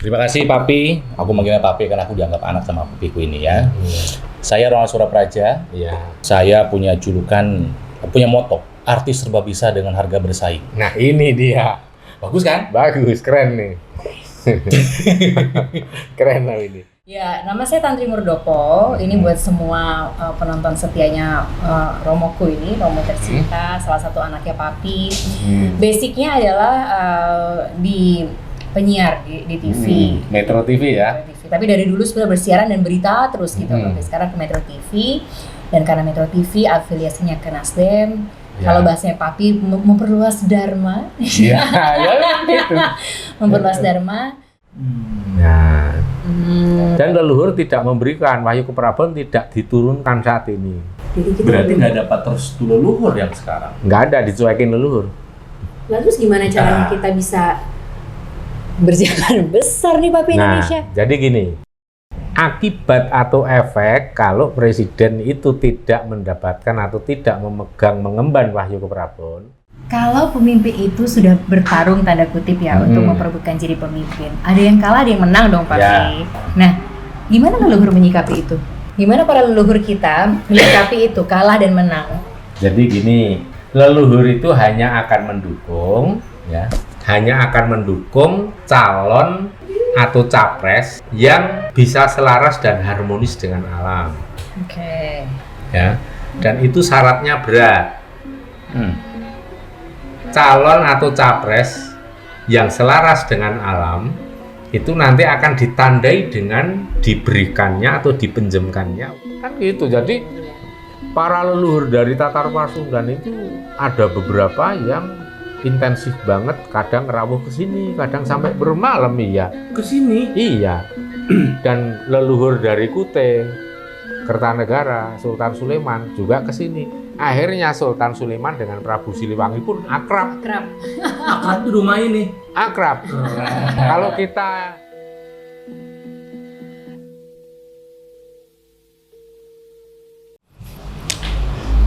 Terima kasih Papi, aku manggilnya Papi karena aku dianggap anak sama papiku ini ya. Saya Ronald Surapraja. Saya punya julukan, punya moto, artis serba bisa dengan harga bersaing. Nah ini dia. Bagus kan? Bagus, keren nih. Keren lah ini. Ya, nama saya Tantri Murdoko. Ini buat semua penonton setianya Romoku ini, Romo tercinta, salah satu anaknya Papi. Basicnya adalah di penyiar di TV. Metro TV ya. Tapi dari dulu sudah bersiaran dan berita terus gitu. Tapi sekarang ke Metro TV. Dan karena Metro TV afiliasinya ke Nasdem. Kalau bahasanya Papi memperluas dharma. Iya, ya gitu. Memperluas dharma. Nah. Dan leluhur tidak memberikan, Wahyu Keprabon tidak diturunkan saat ini. Berarti nggak dapat restu leluhur yang sekarang? Nggak ada, dicuekin leluhur. Lalu gimana caranya kita bisa berjalan besar nih Papi Indonesia? Jadi gini, akibat atau efek kalau presiden itu tidak mendapatkan atau tidak memegang mengemban Wahyu Keprabon. Kalau pemimpin itu sudah bertarung tanda kutip ya untuk memperebutkan jadi pemimpin, ada yang kalah, ada yang menang dong Papi. Ya. Nah, gimana leluhur menyikapi itu? Gimana para leluhur kita menyikapi itu kalah dan menang? Jadi gini, leluhur itu hanya akan mendukung, ya, hanya akan mendukung calon atau capres yang bisa selaras dan harmonis dengan alam. Oke. Ya, dan itu syaratnya berat. Calon atau capres yang selaras dengan alam itu nanti akan ditandai dengan diberikannya atau dipinjamkannya. Kan gitu. Jadi para leluhur dari Tatar Pasundan itu ada beberapa yang intensif banget, kadang rawuh ke sini, kadang sampai bermalam iya. Ke sini? Iya. Dan leluhur dari Kutai, Kertanegara, Sultan Sulaiman juga ke sini. Akhirnya Sultan Sulaiman dengan Prabu Siliwangi pun akrab. Akrab di rumah ini. Akrab. Kalau kita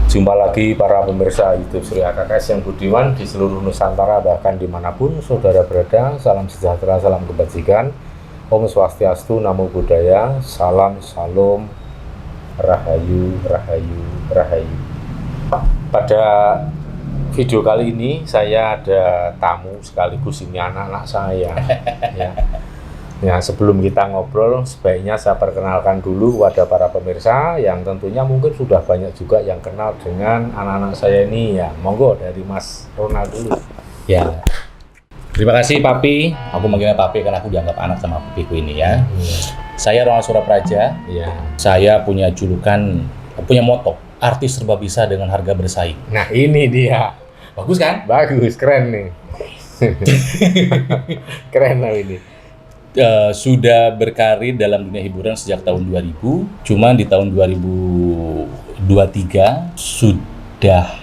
jumpa lagi para pemirsa YouTube Surya KKS yang budiman di seluruh Nusantara, bahkan dimanapun saudara berada. Salam sejahtera, salam kebajikan. Om Swastiastu, Namo Buddhaya, salam, salam, rahayu, rahayu, rahayu. Pada video kali ini saya ada tamu sekaligus ini anak-anak saya. Ya, sebelum kita ngobrol, sebaiknya saya perkenalkan dulu kepada para pemirsa yang tentunya mungkin sudah banyak juga yang kenal dengan anak-anak saya ini ya. Monggo dari Mas Ronald dulu. Ya. Terima kasih Papi, aku manggilnya Papi karena aku dianggap anak sama papiku ini ya. Saya Ronald Surapraja. Saya punya julukan, punya moto, artis serba bisa dengan harga bersaing. Nah ini dia. Bagus kan? Bagus, keren nih. Keren lah ini. Sudah berkarir dalam dunia hiburan sejak tahun 2000. Cuman di tahun 2023 sudah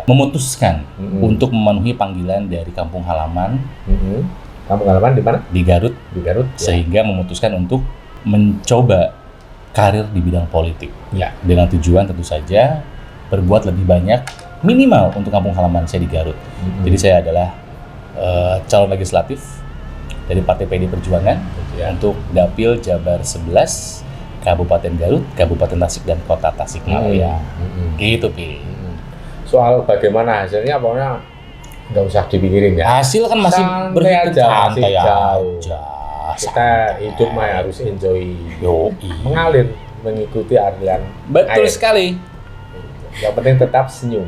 memutuskan untuk memenuhi panggilan dari kampung halaman. Kampung halaman di mana? Di Garut. Di Garut. Sehingga memutuskan untuk mencoba karir di bidang politik. Ya. Dengan tujuan tentu saja berbuat lebih banyak, minimal untuk kampung halaman saya di Garut. Jadi saya adalah calon legislatif dari Partai PD Perjuangan untuk Dapil Jabar 11 Kabupaten Garut, Kabupaten Tasik dan Kota Tasikmalaya. Gitu, Pi. Soal bagaimana hasilnya pokoknya nggak usah dipikirin ya. Hasil kan masih santai aja. Kita hidup mah harus enjoy, mengalir, mengikuti aliran. Betul sekali. Yang penting tetap senyum.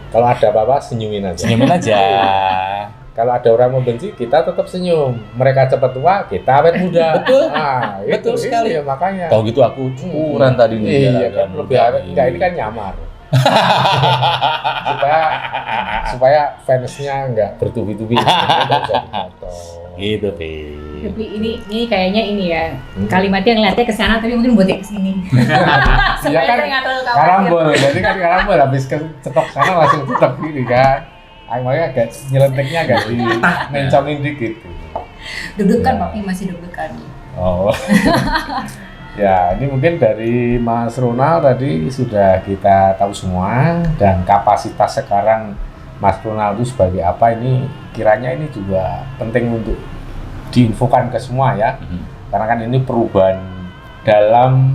Kalau ada apa-apa senyumin aja. Senyumin aja. Kalau ada orang membenci, kita tetap senyum. Mereka cepat tua, kita awet muda. Betul. Betul sekali. Iya, makanya. Kalau gitu aku cukuran tadi nih. Iya, kan lebih awet. Enggak, ini kan nyamar. supaya fansnya nggak bertubi-tubi. Nggak usah dipotong. Gitu, Pi. Tapi ini kayaknya ini ya, kalimatnya ngeliatnya ke sana tapi mungkin buatnya ke sini. Iya kan, karambol. Jadi kan karambol habis cetok sana langsung cetok gini kan. Makanya agak nyelenteknya agak menconin dikit. Deg-degan Papi, masih deg-degan. Oh. Ya, ini mungkin dari Mas Ronald tadi sudah kita tahu semua, dan kapasitas sekarang Mas Ronald itu sebagai apa ini kiranya ini juga penting untuk diinfokan ke semua ya. Karena kan ini perubahan dalam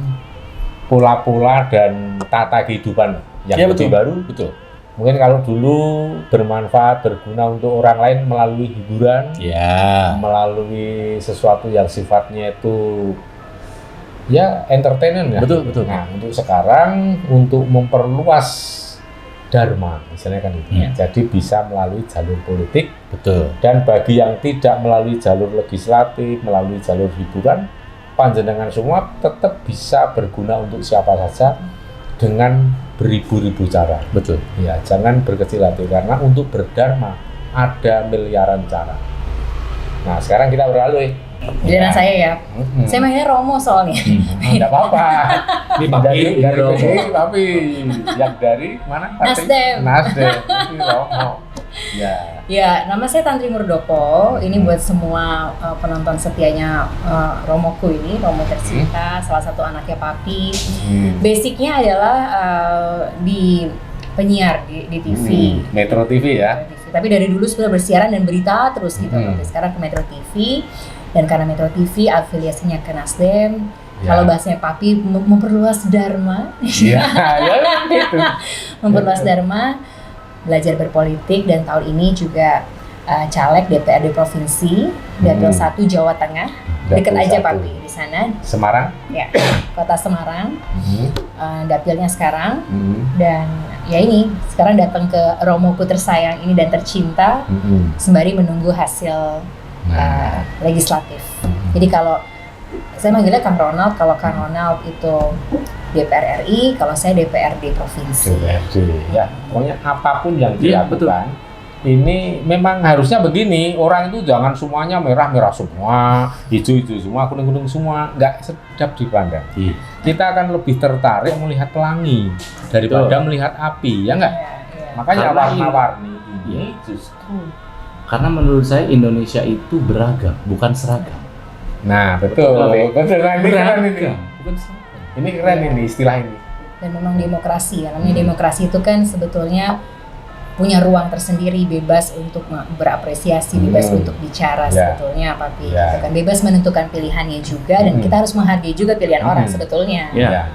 pola-pola dan tata kehidupan yang lebih baru. Betul. Mungkin kalau dulu bermanfaat, berguna untuk orang lain melalui hiburan, Ya. melalui sesuatu yang sifatnya itu ya entertainment ya. Betul, betul. Nah, untuk sekarang untuk memperluas dharma, misalnya kan itu. Ya. Jadi bisa melalui jalur politik, Betul. dan bagi yang tidak melalui jalur legislatif, melalui jalur hiburan, panjenengan semua tetap bisa berguna untuk siapa saja dengan beribu-ribu cara. Betul. Ya, jangan berkecil hati karena untuk berdharma ada miliaran cara. Nah, sekarang kita beralih. Giliran saya ya. Saya manggilnya Romo soalnya. Tidak apa-apa. Ini Papi, dari Romo. Papi. Yang dari mana? Papi? Nasdem. Nasdem. Ini Romo. Ya. Ya, nama saya Tantri Murdoko. Ini buat semua penonton setianya Romoku ini, Romo tercinta, salah satu anaknya Papi. Basicnya adalah di penyiar di TV. Metro TV ya. Tapi dari dulu sudah bersiaran dan berita terus gitu. Tapi sekarang ke Metro TV, dan karena Metro TV afiliasinya ke Nasdem. Ya. Kalau bahasanya Papi memperluas dharma. Iya, ya gitu. Memperluas dharma, belajar berpolitik, dan tahun ini juga caleg DPRD Provinsi Dapil 1 Jawa Tengah. Dekat Dapil aja 1. Papi di sana. Semarang. Ya, Kota Semarang. Dapilnya sekarang. Dan ya ini sekarang datang ke Romoku tersayang ini dan tercinta sembari menunggu hasil legislatif. Jadi kalau saya manggilnya Kang Ronald, kalau Kang Ronald itu DPR RI, kalau saya DPRD Provinsi. DPRD ya, pokoknya apapun yang Iya, dilakukan ini memang harusnya begini. Orang itu jangan semuanya merah-merah semua, hijau-hijau semua, kuning-kuning semua, nggak sedap dipandang. Iya. Kita akan lebih tertarik melihat pelangi daripada melihat api, ya nggak? Iya, iya. Makanya Karena warna-warni ini Iya. justru. Karena menurut saya Indonesia itu beragam, bukan seragam. Nah, betul. Nah, ini keren ini. Bukan seragam. Ini keren ini istilah ini. Dan memang demokrasi ya, namanya demokrasi itu kan sebetulnya punya ruang tersendiri, bebas untuk berapresiasi, bebas untuk bicara sebetulnya Papi. Gitu kan. Bebas menentukan pilihannya juga, dan kita harus menghargai juga pilihan orang sebetulnya. Ya.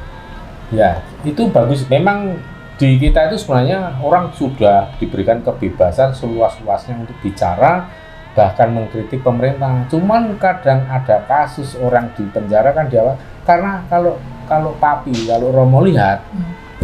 Ya, itu bagus. Memang di kita itu sebenarnya orang sudah diberikan kebebasan seluas-luasnya untuk bicara, bahkan mengkritik pemerintah. Cuman kadang ada kasus orang di penjara kan dia karena kalau Papi, kalau Romo lihat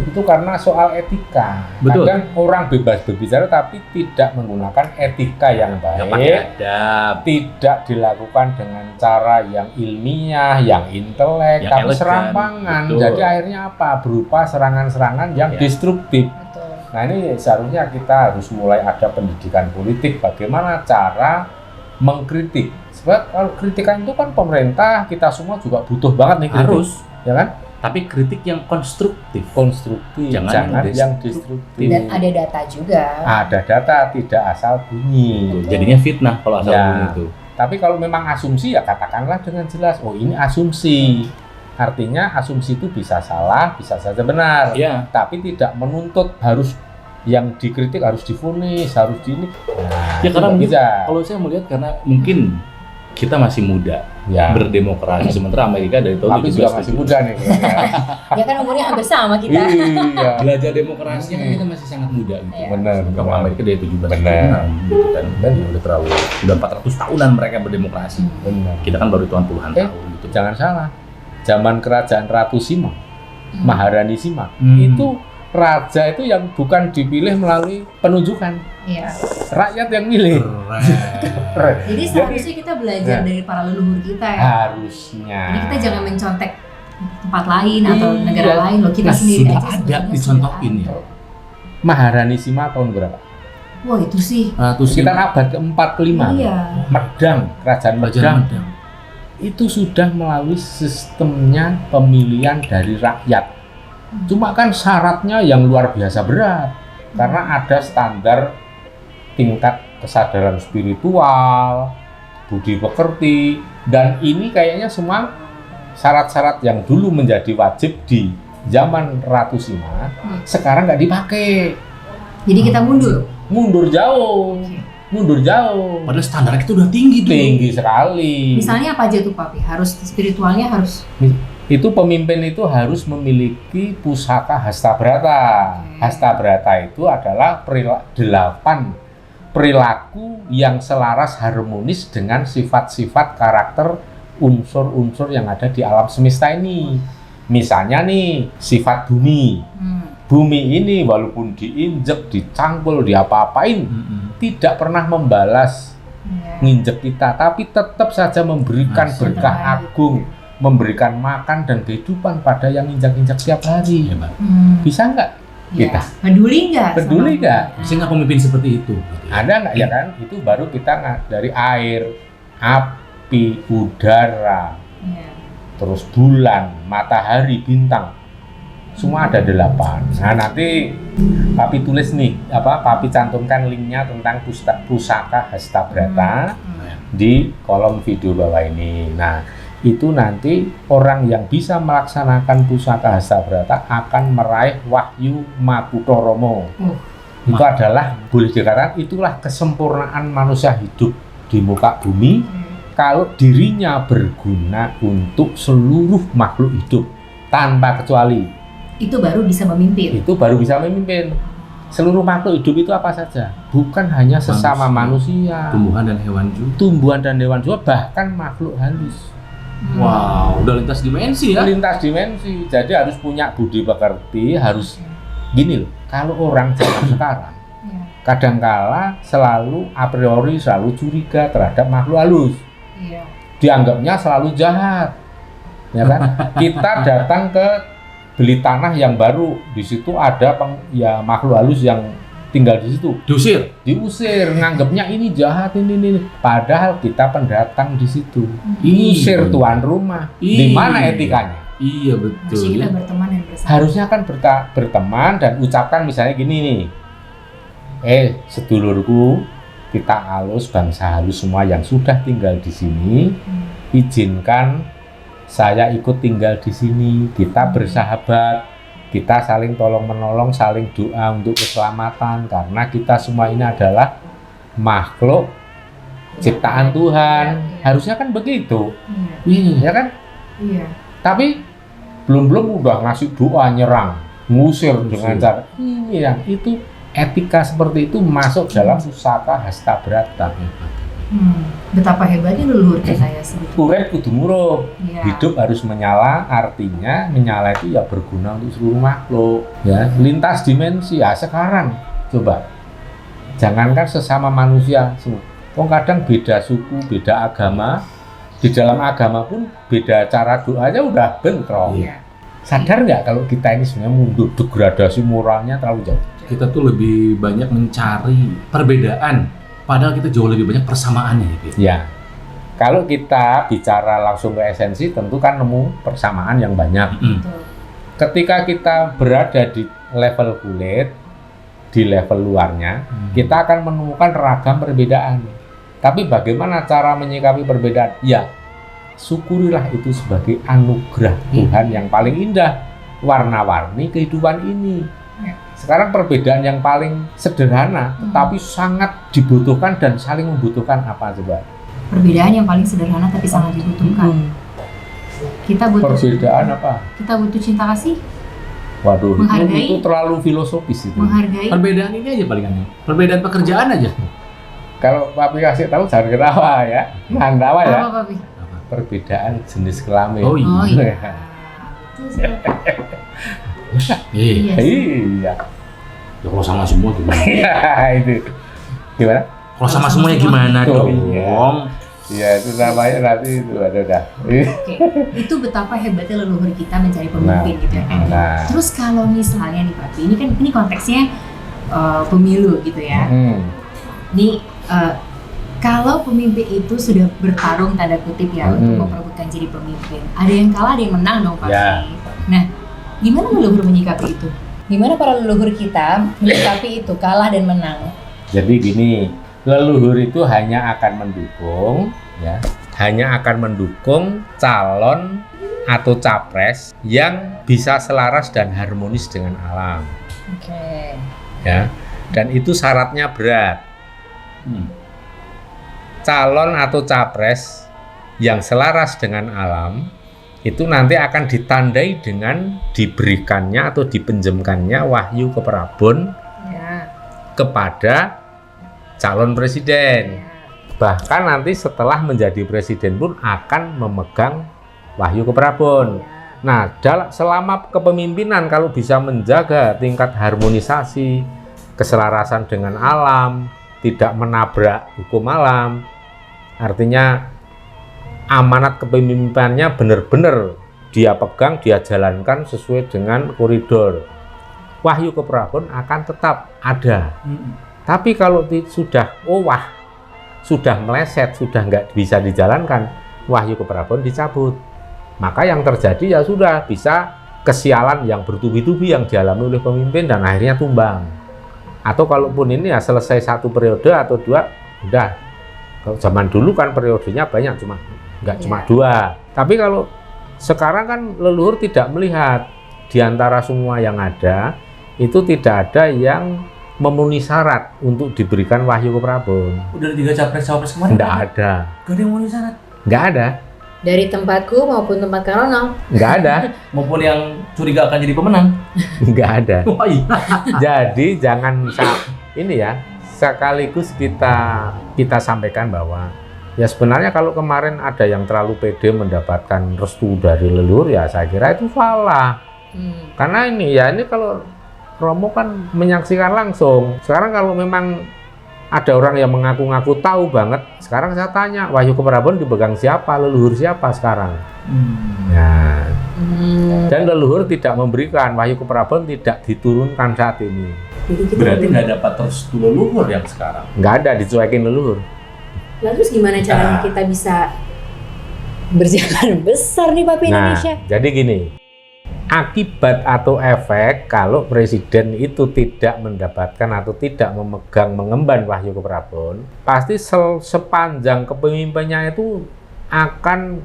itu karena soal etika. Betul. Kadang orang bebas berbicara tapi tidak menggunakan etika yang baik. Adab. Tidak dilakukan dengan cara yang ilmiah, yang intelek, Yang tapi elegan. serampangan. Betul. Jadi akhirnya apa? Berupa serangan-serangan yang destruktif. Betul. Nah, ini seharusnya kita harus mulai ada pendidikan politik, bagaimana cara mengkritik. Sebab kalau kritikan itu kan pemerintah, kita semua juga butuh banget nih kritik. Harus. Ya kan? Tapi kritik yang konstruktif. Konstruktif, Jangan yang destruktif. destruktif. Dan ada data juga. Ada data, tidak asal bunyi. Jadinya fitnah kalau asal Ya. bunyi itu. Tapi kalau memang asumsi ya katakanlah dengan jelas, oh ini asumsi. Artinya asumsi itu bisa salah, bisa saja benar. Iya. Tapi tidak menuntut harus yang dikritik harus divonis, harus di ini. Nah, Ya karena tidak mungkin, bisa. kalau saya melihat karena mungkin kita masih muda Ya. berdemokrasi, sementara Amerika dari tahun Tapi juga masih muda nih. Ya kan umurnya hampir sama kita. Iya. Belajar demokrasinya kan kita masih sangat muda gitu. Iya. Benar. Kalau Amerika dari 17 Benar. tahun gitu kan. Dan udah 400 tahunan mereka berdemokrasi. Benar. Kita kan baru hitungan puluhan tahun gitu. Jangan salah. Zaman kerajaan Ratu Sima, Maharani Sima, itu raja itu yang bukan dipilih melalui penunjukan. Iya. Rakyat yang milih. Keren. Jadi seharusnya kita belajar dari para leluhur kita ya. Harusnya. Jadi kita jangan mencontek tempat lain atau Iya. negara lain loh, kita Nah, sendiri sudah aja ada sebetulnya dicontohin sudah ya. ada. Maharani Sima tahun berapa? Wah itu sih. Sekitar abad ke-45. Iya. Medang, kerajaan Medang. Itu sudah melalui sistemnya pemilihan dari rakyat. Cuma kan syaratnya yang luar biasa berat. Karena ada standar tingkat kesadaran spiritual, budi pekerti, dan ini kayaknya semua syarat-syarat yang dulu menjadi wajib di zaman Ratu Sima, sekarang nggak dipakai. Jadi kita mundur. Mundur jauh. mundur jauh. Padahal standar itu udah tinggi tuh. Tinggi sekali. Misalnya apa aja tuh Papi? Harus spiritualnya harus Itu pemimpin itu harus memiliki pusaka Hastabrata. Hastabrata itu adalah 8 perilaku yang selaras harmonis dengan sifat-sifat karakter unsur-unsur yang ada di alam semesta ini. Misalnya nih, sifat bumi. Bumi ini walaupun diinjek, dicangkul, diapa-apain, tidak pernah membalas nginjek kita, tapi tetap saja memberikan berkah agung, memberikan makan dan kehidupan pada yang injak-injak setiap hari. Bisa nggak kita? Peduli nggak? Peduli nggak? Bisa nggak pemimpin seperti itu? Ada nggak ya kan? Itu baru kita dari air, api, udara, terus bulan, matahari, bintang. Semua ada 8. Nah nanti Papi tulis nih, Papi cantumkan linknya tentang pusaka Hastabrata di kolom video bawah ini. Nah itu nanti orang yang bisa melaksanakan pusaka Hastabrata akan meraih Wahyu Makutoromo. Itu adalah, boleh dikatakan itulah kesempurnaan manusia hidup di muka bumi kalau dirinya berguna untuk seluruh makhluk hidup tanpa kecuali. Itu baru bisa memimpin. Itu baru bisa memimpin. Seluruh makhluk hidup itu apa saja? Bukan hanya sesama manusia, tumbuhan dan hewan juga. Tumbuhan dan hewan juga, bahkan makhluk halus. Wow, udah lintas dimensi ya? Lintas dimensi. Jadi harus punya budi pekerti, harus gini loh. Kalau orang zaman sekarang, kadangkala selalu a priori selalu curiga terhadap makhluk halus. Dianggapnya selalu jahat. Ya kan? Kita datang ke beli tanah yang baru, di situ ada makhluk halus yang tinggal di situ. Diusir, nganggapnya ini jahat ini. Padahal kita pendatang di situ. Diusir tuan rumah. Di mana etikanya? Iya betul. Harusnya kita berteman dan bersama. Harusnya kan berteman dan ucapkan misalnya gini nih. Sedulurku, kita halus, bangsa halus semua yang sudah tinggal di sini, izinkan saya ikut tinggal di sini, kita bersahabat, kita saling tolong menolong, saling doa untuk keselamatan, karena kita semua ini adalah makhluk ciptaan Tuhan. Harusnya kan begitu, ya kan? Tapi belum udah ngasih doa nyerang, ngusir dengan cara ini yang itu etika seperti itu masuk dalam pusaka Hastabrata. Betapa hebatnya leluhur kita ya sebetulnya. Urip kudu murup. Hidup harus menyala, artinya menyala itu ya berguna untuk seluruh makhluk. Ya, lintas dimensi. Ya sekarang coba. Jangankan sesama manusia, kadang beda suku, beda agama. Di dalam agama pun beda cara doanya udah bentrok. Sadar nggak kalau kita ini sebenarnya mundur, degradasi moralnya terlalu jauh. Kita tuh lebih banyak mencari perbedaan. Padahal kita jauh lebih banyak persamaannya gitu. Ya, kalau kita bicara langsung ke esensi, tentu kan nemu persamaan yang banyak. Ketika kita berada di level kulit, di level luarnya, kita akan menemukan ragam perbedaan. Tapi bagaimana cara menyikapi perbedaan? Ya, syukurilah itu sebagai anugerah Tuhan yang paling indah, warna-warni kehidupan ini. Sekarang perbedaan yang paling sederhana, tetapi sangat dibutuhkan dan saling membutuhkan apa coba? Perbedaan yang paling sederhana tapi sangat dibutuhkan. Kita butuh perbedaan apa? Kita butuh cinta kasih. Waduh, itu terlalu filosofis itu. Menghargai. Perbedaan ini aja paling aneh. Perbedaan pekerjaan aja. Kalau Papi kasih tahu jangan ketawa ya. Ketawa ya. Apa Papi? Perbedaan jenis kelamin. Oh iya. Iya. Ya kalau sama semua gimana? Itu gimana? Kalau sama semuanya gimana dong? Iya itu namanya nanti itu udah. Oke. Itu betapa hebatnya leluhur kita mencari pemimpin gitu ya kan. Terus kalau misalnya nih Papi, ini konteksnya pemilu gitu ya. Ini kalau pemimpin itu sudah bertarung tanda kutip ya untuk memperebutkan jadi pemimpin, ada yang kalah, ada yang menang dong Papi. Ya. Nah, gimana leluhur menyikapi itu? Gimana para leluhur kita menyikapi itu kalah dan menang? Jadi gini, leluhur itu hanya akan mendukung, ya, hanya akan mendukung calon atau capres yang bisa selaras dan harmonis dengan alam. Oke. Ya, dan itu syaratnya berat. calon atau capres yang selaras dengan alam itu nanti akan ditandai dengan diberikannya atau dipinjamkannya wahyu keprabon Ya. kepada calon presiden. Bahkan nanti setelah menjadi presiden pun akan memegang wahyu keprabon. Nah, selama kepemimpinan kalau bisa menjaga tingkat harmonisasi, keselarasan dengan alam, tidak menabrak hukum alam, artinya amanat kepemimpinannya benar-benar dia pegang, dia jalankan sesuai dengan koridor. Wahyu keprabon akan tetap ada. Tapi kalau sudah sudah meleset, sudah nggak bisa dijalankan, wahyu keprabon dicabut. Maka yang terjadi ya sudah bisa kesialan yang bertubi-tubi yang dialami oleh pemimpin dan akhirnya tumbang. Atau kalaupun ini ya selesai 1 periode atau 2, udah. Kalau zaman dulu kan periodenya banyak, cuma 2. Tapi kalau sekarang kan leluhur tidak melihat di antara semua yang ada itu tidak ada yang memenuhi syarat untuk diberikan wahyu keprabon. Udah 3 capres-cawapres kemarin? Nggak ada. Gak ada yang memenuhi syarat? Nggak ada. Dari tempatku maupun tempat Karono. Nggak ada. Maupun yang curiga akan jadi pemenang? Nggak ada. Oh iya. Jadi jangan ini ya, sekaligus kita sampaikan bahwa ya sebenarnya kalau kemarin ada yang terlalu pede mendapatkan restu dari leluhur ya saya kira itu salah. Karena ini kalau Romo kan menyaksikan langsung. Sekarang kalau memang ada orang yang mengaku-ngaku tahu banget, sekarang saya tanya, wahyu keprabon dipegang siapa, leluhur siapa sekarang? Nah, dan leluhur tidak memberikan, wahyu keprabon tidak diturunkan saat ini. Berarti nggak dapat restu leluhur yang sekarang? Nggak ada, dicuekin leluhur. Lalu terus gimana caranya kita bisa berjalan besar nih Papi Indonesia? Jadi gini, akibat atau efek kalau presiden itu tidak mendapatkan atau tidak mengemban wahyu keprabon, pasti sepanjang kepemimpinannya itu akan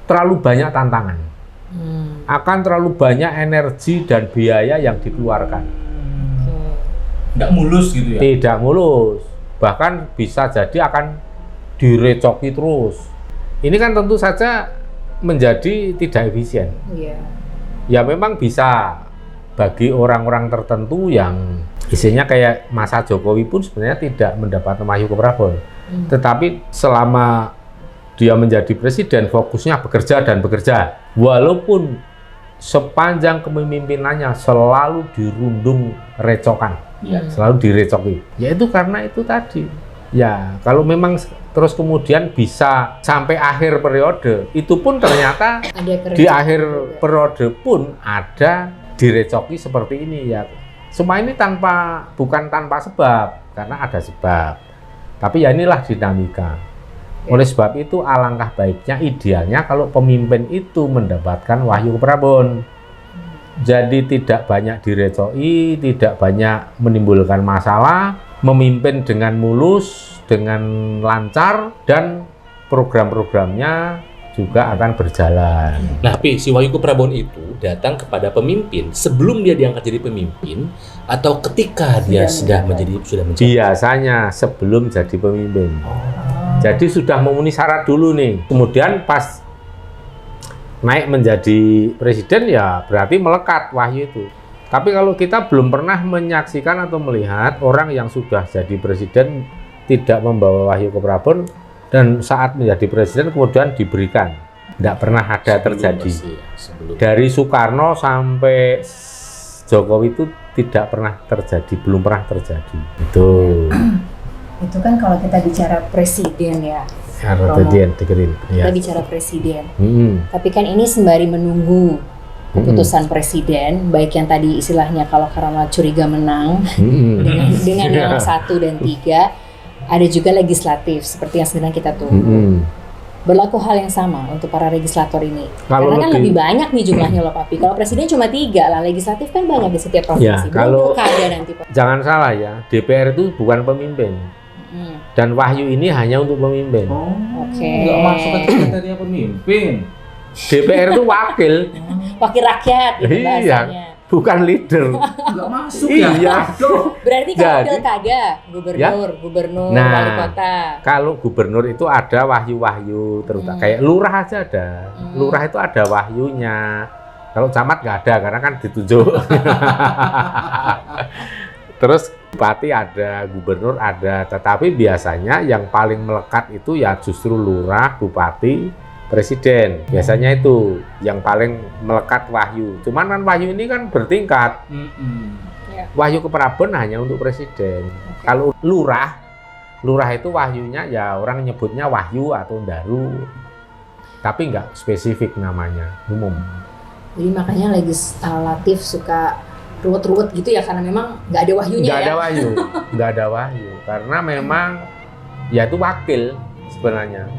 terlalu banyak tantangan, akan terlalu banyak energi dan biaya yang dikeluarkan. Nggak mulus gitu ya? Tidak mulus, bahkan bisa jadi akan direcoki terus. Ini kan tentu saja menjadi tidak efisien. Ya memang bisa bagi orang-orang tertentu yang isinya kayak masa Jokowi pun sebenarnya tidak mendapat wahyu keprabon. Tetapi selama dia menjadi presiden fokusnya bekerja dan bekerja. Walaupun sepanjang kepemimpinannya selalu dirundung recokan, selalu direcoki. Yaitu karena itu tadi. Ya kalau memang terus kemudian bisa sampai akhir periode, itu pun ternyata di akhir periode pun ada direcoki seperti ini ya. Semua ini bukan tanpa sebab, karena ada sebab. Tapi ya inilah dinamika. Oleh sebab itu alangkah baiknya, idealnya kalau pemimpin itu mendapatkan wahyu keprabon. Jadi tidak banyak direcoki, tidak banyak menimbulkan masalah, memimpin dengan mulus, dengan lancar, dan program-programnya juga akan berjalan. Nah, si wahyu keprabon itu datang kepada pemimpin sebelum dia diangkat jadi pemimpin atau ketika dia sudah menjadi. Biasanya sebelum jadi pemimpin. Jadi sudah memenuhi syarat dulu nih. Kemudian pas naik menjadi presiden ya berarti melekat wahyu itu. Tapi kalau kita belum pernah menyaksikan atau melihat orang yang sudah jadi presiden tidak membawa wahyu keprabon dan saat menjadi presiden kemudian diberikan, tidak pernah ada terjadi. Dari Soekarno sampai Jokowi itu tidak pernah terjadi, belum pernah terjadi. Itu kan kalau kita bicara presiden ya. Kita bicara presiden. Tapi kan ini sembari menunggu keputusan presiden, baik yang tadi istilahnya kalau karena curiga menang dengan yang 1 dan 3, ada juga legislatif seperti yang sedang kita tunggu. Berlaku hal yang sama untuk para legislator ini. Karena kan lebih banyak nih jumlahnya loh Papi. Kalau presiden cuma 3 lah, legislatif kan banyak di setiap provinsi. Ya, kalau nanti, jangan salah ya, DPR itu bukan pemimpin. Dan wahyu ini hanya untuk pemimpin. Nggak masuk ke kriteria pemimpin. DPR itu wakil. Wakil rakyat gitu bahasanya. bukan leader. Nggak masuk Iya. Berarti kalau Jadi- pilkada, gubernur, Nah, wali kota. Kalau gubernur itu ada wahyu-wahyu, terutama kayak lurah aja ada. Lurah itu ada wahyunya. Kalau camat nggak ada karena kan ditunjuk. Terus bupati ada, gubernur ada, tetapi biasanya yang paling melekat itu ya justru lurah, bupati, presiden. Biasanya itu yang paling melekat wahyu. Cuman kan wahyu ini kan bertingkat. Wahyu keprabon hanya untuk presiden. Kalau lurah itu wahyunya ya orang nyebutnya wahyu atau daru. Tapi nggak spesifik namanya, umum. Jadi makanya legislatif suka ruwet-ruwet gitu ya, karena memang nggak ada wahyunya Nggak ya. ada wahyu, nggak ada wahyu. Karena memang ya itu wakil sebenarnya.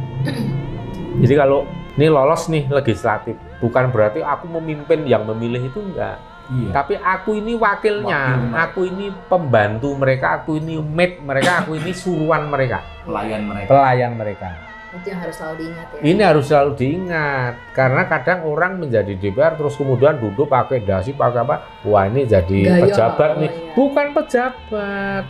Jadi kalau ini lolos nih legislatif, bukan berarti aku memimpin, yang memilih itu enggak. Iya. Tapi aku ini wakilnya, Wakil. aku ini pembantu mereka, aku ini mate mereka, aku ini suruhan mereka, Pelayan mereka. pelayan mereka. Itu yang harus selalu diingat ya. Ini harus selalu diingat, karena kadang orang menjadi DPR terus kemudian duduk pakai dasi, pakai apa? Wah ini jadi Gaya. pejabat nih, Oh, iya. bukan pejabat.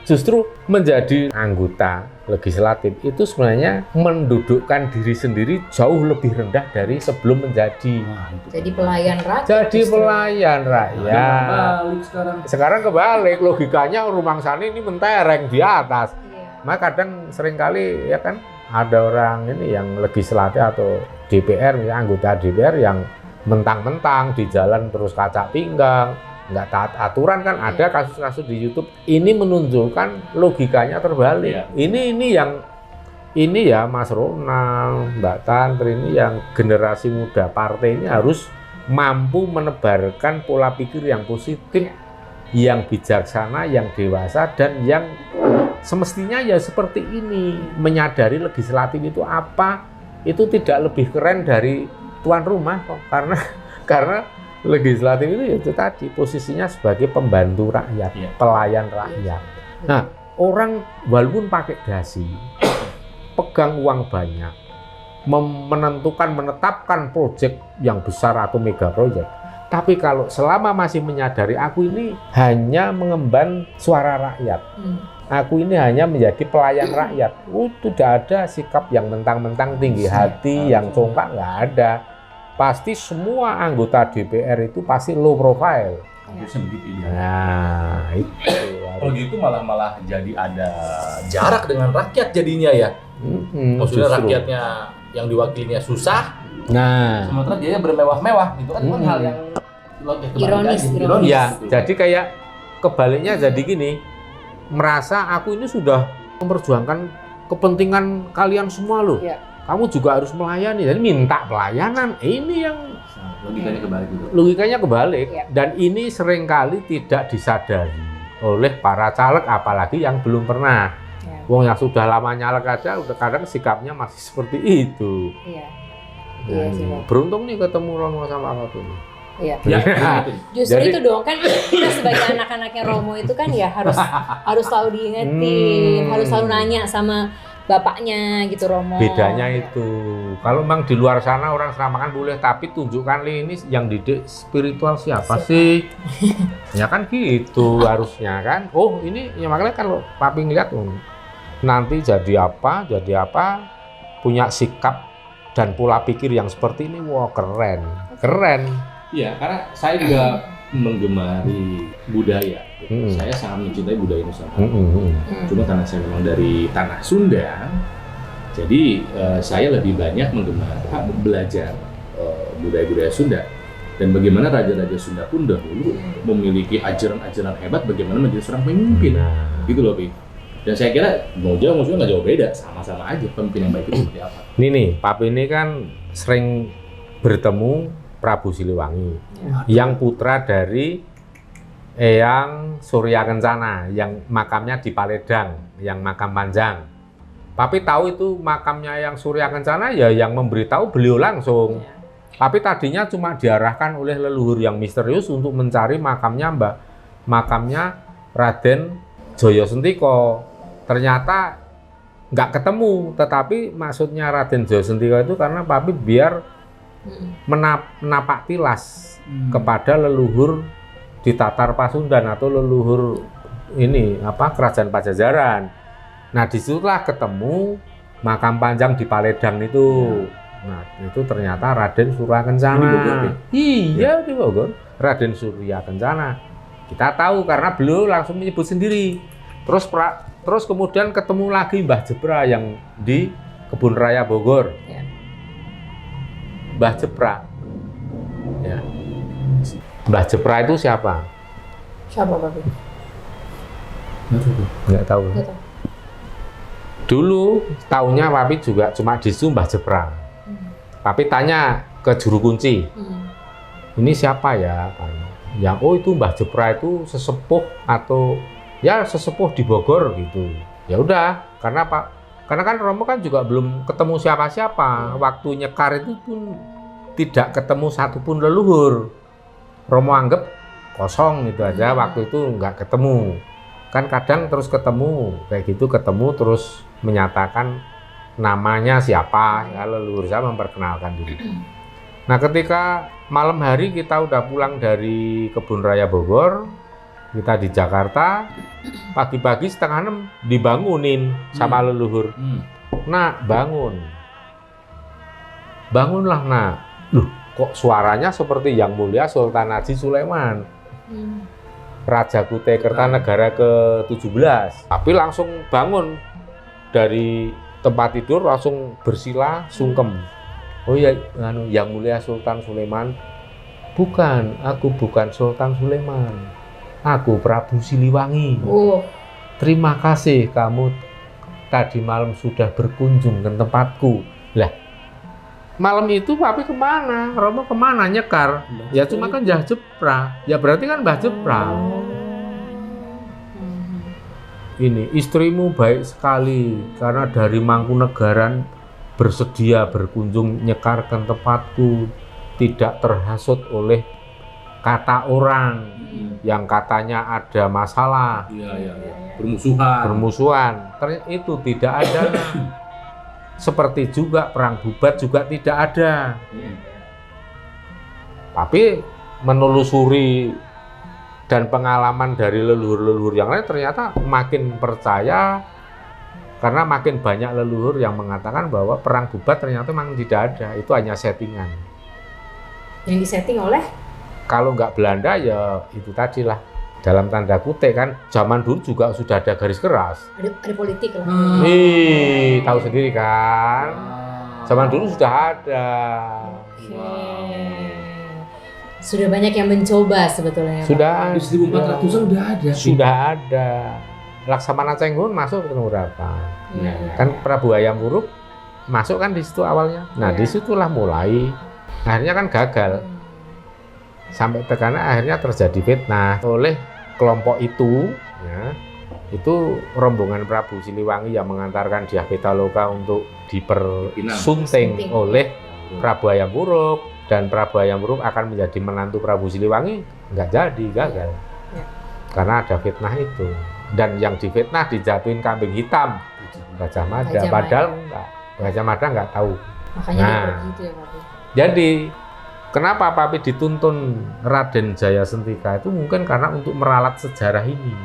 Justru menjadi anggota legislatif itu sebenarnya mendudukkan diri sendiri jauh lebih rendah dari sebelum menjadi. Jadi pelayan rakyat. Jadi justru. pelayan rakyat. Balik sekarang. Sekarang kebalik, logikanya rumah sani ini mentereng di atas. Iya. Maka kadang seringkali ya kan ada orang ini yang legislatif atau DPR, misalnya anggota DPR yang mentang-mentang di jalan terus kaca pinggang, nggak taat aturan kan ada kasus-kasus di YouTube. Ini menunjukkan logikanya terbalik. Iya. Ini ya Mas Ronald, Mbak Tantri ini yang generasi muda partai ini harus mampu menebarkan pola pikir yang positif, yang bijaksana, yang dewasa, dan yang semestinya ya seperti ini, menyadari legislatif itu apa, itu tidak lebih keren dari tuan rumah kok, karena legislatif itu ya itu tadi posisinya sebagai pembantu rakyat, Iya. pelayan rakyat. Nah, orang walaupun pakai dasi, pegang uang banyak, menetapkan proyek yang besar atau mega proyek, tapi kalau selama masih menyadari aku ini hanya mengemban suara rakyat, aku ini hanya menjadi pelayan rakyat, tidak ada sikap yang mentang-mentang tinggi hati, yang congkak, nggak ada. Pasti semua anggota DPR itu pasti low profile. Harusnya begitu dia. Nah, itu. Kalau gitu malah jadi ada jarak dengan rakyat jadinya ya. Maksudnya Justru. rakyatnya yang diwakilinya susah, Nah, sementara dia bermewah-mewah gitu kan, hal yang Ironis. ya, gitu. jadi kayak kebaliknya jadi gini, merasa aku ini sudah memperjuangkan kepentingan kalian semua loh. Iya. Kamu juga harus melayani, jadi minta pelayanan. Ini yang logikanya kebalik gitu. logikanya kebalik, Iya. dan ini seringkali tidak disadari oleh para caleg, apalagi yang belum pernah. Iya. Wong yang sudah lama nyalek aja, udah kadang sikapnya masih seperti itu. Iya. Iya sih, Bang. Beruntung nih ketemu Romo sama aku ini. Iya. Ya, Justru Jadi- itu dong kan, kita sebagai anak-anaknya Romo itu kan ya harus selalu diingetin, harus selalu nanya sama bapaknya gitu Romo. Bedanya Ya. itu, kalau memang di luar sana orang seramakan boleh, tapi tunjukkan ini yang didik spiritual siapa sih? Ya kan gitu harusnya kan. Oh ini ya makanya kalau papi ngeliat nanti jadi apa, punya sikap dan pola pikir yang seperti ini, wah keren. Iya, karena saya juga menggemari budaya. Mm. Saya sangat mencintai budaya Nusantara. Mm-mm. Cuma karena saya memang dari tanah Sunda, jadi saya lebih banyak belajar budaya-budaya Sunda, dan bagaimana raja-raja Sunda pun dahulu memiliki ajaran-ajaran hebat bagaimana menjadi seorang pemimpin, Nah, gitu loh, Pi. Dan saya kira maksudnya nggak jauh beda, sama-sama aja pemimpin yang baik itu seperti apa. ini nih, papi ini kan sering bertemu Prabu Siliwangi, yang putra dari Eyang Surya Kencana, yang makamnya di Paledang, yang makam panjang. Papi tahu itu makamnya yang Surya Kencana, ya yang memberitahu beliau langsung. Tapi tadinya cuma diarahkan oleh leluhur yang misterius untuk mencari makamnya Raden Joyo Sentiko. Ternyata nggak ketemu, tetapi maksudnya Raden Joyo Sentiko itu karena papi biar menapak tilas kepada leluhur di Tatar Pasundan atau leluhur ini kerajaan Pajajaran. Nah disitulah ketemu makam panjang di Paledang itu. Nah itu ternyata Raden Surya Kencana. Di Bogor, ya? Iya di Bogor, Raden Surya Kencana. Kita tahu karena beliau langsung menyebut sendiri. Terus kemudian ketemu lagi Mbah Jepra yang di Kebun Raya Bogor. Ya. Mbah Jepra. Ya. Mbah Jepra itu siapa? Siapa Papi? Nggak tahu. Nggak tahu. Dulu tahunya Papi juga cuma disitu Mbah Jepra. Papi tanya ke juru kunci, ini siapa ya? Yang itu Mbah Jepra itu sesepuh atau ya sesepuh di Bogor gitu. Ya udah, karena kan Romo kan juga belum ketemu siapa-siapa. Waktu nyekar itu pun tidak ketemu satupun leluhur. Romo anggap kosong gitu aja, waktu itu nggak ketemu. Kan kadang terus ketemu, kayak gitu ketemu terus menyatakan namanya siapa, ya leluhur saya memperkenalkan diri. Nah ketika malam hari kita udah pulang dari Kebun Raya Bogor, kita di Jakarta, pagi-pagi 5:30 dibangunin sama leluhur. Nak bangunlah nak. Loh kok suaranya seperti Yang Mulia Sultan Haji Sulaiman, Raja Kutai Kertanegara ke-17. Tapi langsung bangun dari tempat tidur, langsung bersila sungkem. Oh ya, Yang Mulia Sultan Sulaiman. Bukan, aku bukan Sultan Sulaiman. Aku Prabu Siliwangi. Terima kasih kamu tadi malam sudah berkunjung ke tempatku. Lah, malam itu Papi kemana? Romo kemana nyekar? Ya cuma kan Mbah Jepra. Ya berarti kan Mbah Jepra. Ini istrimu baik sekali karena dari Mangkunegaran bersedia berkunjung nyekar ke tempatku, tidak terhasut oleh kata orang yang katanya ada masalah, bermusuhan. Ternyata itu tidak ada. Seperti juga perang Bubat juga tidak ada. Tapi menelusuri dan pengalaman dari leluhur-leluhur yang lain ternyata makin percaya, karena makin banyak leluhur yang mengatakan bahwa perang Bubat ternyata memang tidak ada, itu hanya settingan. Yang disetting oleh? Kalau nggak Belanda ya itu tadilah, dalam tanda kutip kan, zaman dulu juga sudah ada garis keras. Ada politik lah. Tahu sendiri kan, zaman dulu sudah ada. Sudah banyak yang mencoba sebetulnya. Sudah. Di 1400-an udah ada. Sudah ada. Laksamana Cenggun masuk ke berapa? Kan Prabu Hayam Wuruk masuk kan di situ awalnya. Nah disitulah mulai. Akhirnya kan gagal. Sampai tekanan akhirnya terjadi fitnah oleh kelompok itu. Ya, itu rombongan Prabu Siliwangi yang mengantarkan Dyah Pitaloka untuk dipersunting oleh Prabu Hayam Wuruk. Dan Prabu Hayam Wuruk akan menjadi menantu Prabu Siliwangi, nggak jadi, gagal. Karena ada fitnah itu. Dan yang difitnah dijatuhin kambing hitam, Gajah Mada. Padahal enggak, Gajah Mada nggak tahu. Makanya dia pergi itu ya Papi. Jadi kenapa Papi dituntun Raden Jaya Sentika itu mungkin karena untuk meralat sejarah ini.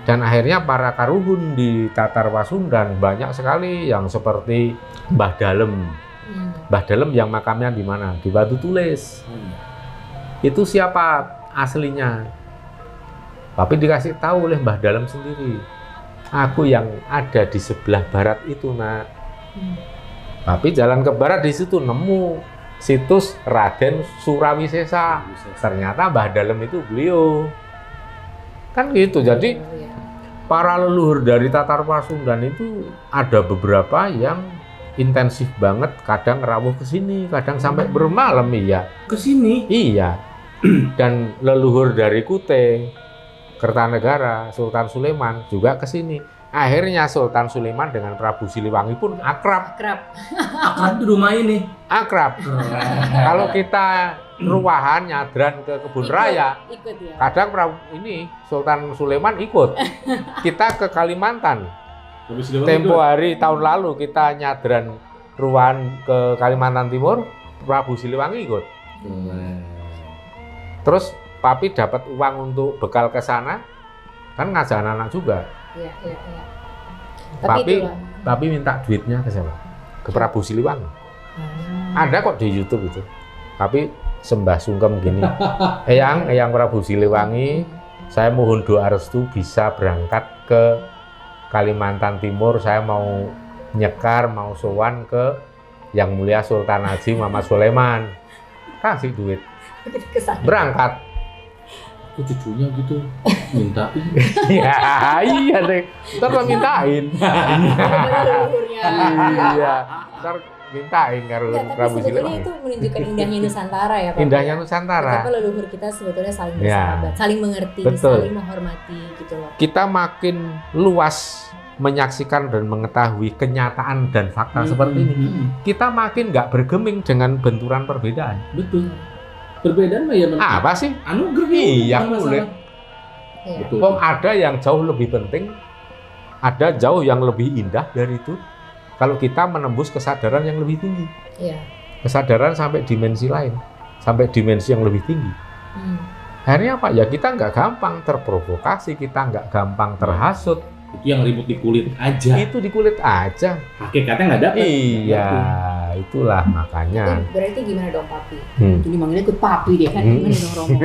Dan akhirnya para karuhun di Tatar Pasundan banyak sekali yang seperti Mbah Dalem. Mbah Dalem yang makamnya di mana? Di Batu Tulis. Itu siapa aslinya? Tapi dikasih tahu oleh Mbah Dalem sendiri. Aku yang ada di sebelah barat itu, nak. Tapi jalan ke barat di situ nemu situs Raden Surawisesa. Ternyata Mbah Dalem itu beliau. Kan gitu. Jadi para leluhur dari Tatar Pasundan itu ada beberapa yang intensif banget, kadang rawuh ke sini, kadang sampai bermalam iya. Ke sini? Iya. Dan leluhur dari Kutai Kertanegara, Sultan Sulaiman juga ke sini. Akhirnya Sultan Sulaiman dengan Prabu Siliwangi pun akrab. Akrab itu rumah ini. Akrab. Kalau kita ruahan nyadran ke Kebun Raya, ikut ya. kadang Sultan Sulaiman ikut. Kita ke Kalimantan. Tempo hari tahun lalu kita nyadran ruahan ke Kalimantan Timur, Prabu Siliwangi ikut. Terus Papi dapat uang untuk bekal ke sana, kan ngajak anak-anak juga. Iya. Papi, itulah. Papi minta duitnya ke siapa? Ke Prabu Siliwangi. Ada kok di YouTube itu. Papi sembah sungkem gini. Eyang Prabu Siliwangi, saya mohon doa restu bisa berangkat ke Kalimantan Timur. Saya mau nyekar, mau sowan ke Yang Mulia Sultan Haji Muhammad Sulaiman. Kasih duit. Berangkat. Kok cucunya gitu mintain? Iya deh. Ntar lo mintain. Iya. Ntar mintain karo Tapi Prabu sebetulnya Siliwangi. itu menunjukkan indahnya Nusantara ya Pak. Indahnya Nusantara. Betapa leluhur kita sebetulnya saling Ya. bersahabat, saling mengerti, Betul. saling menghormati gitu loh. Kita makin luas menyaksikan dan mengetahui kenyataan dan fakta seperti ini. Kita makin nggak bergeming dengan benturan perbedaan. Betul. Perbedaan mah ya Apa sih? anugerah. Iya, bukan boleh. masalah. Iya. Betul. Kok ada yang jauh lebih penting, ada jauh yang lebih indah dari itu. Kalau kita menembus kesadaran yang lebih tinggi, Iya. kesadaran sampai dimensi lain, sampai dimensi yang lebih tinggi. Akhirnya apa? Ya kita nggak gampang terprovokasi, kita nggak gampang terhasut. Itu yang ribut di kulit aja. Itu di kulit aja. Hakikatnya nggak dapet. Iya, itulah makanya. Berarti gimana dong Papi? Hmm. Jadi manggilnya ikut Papi deh kan? Gimana dong Romo?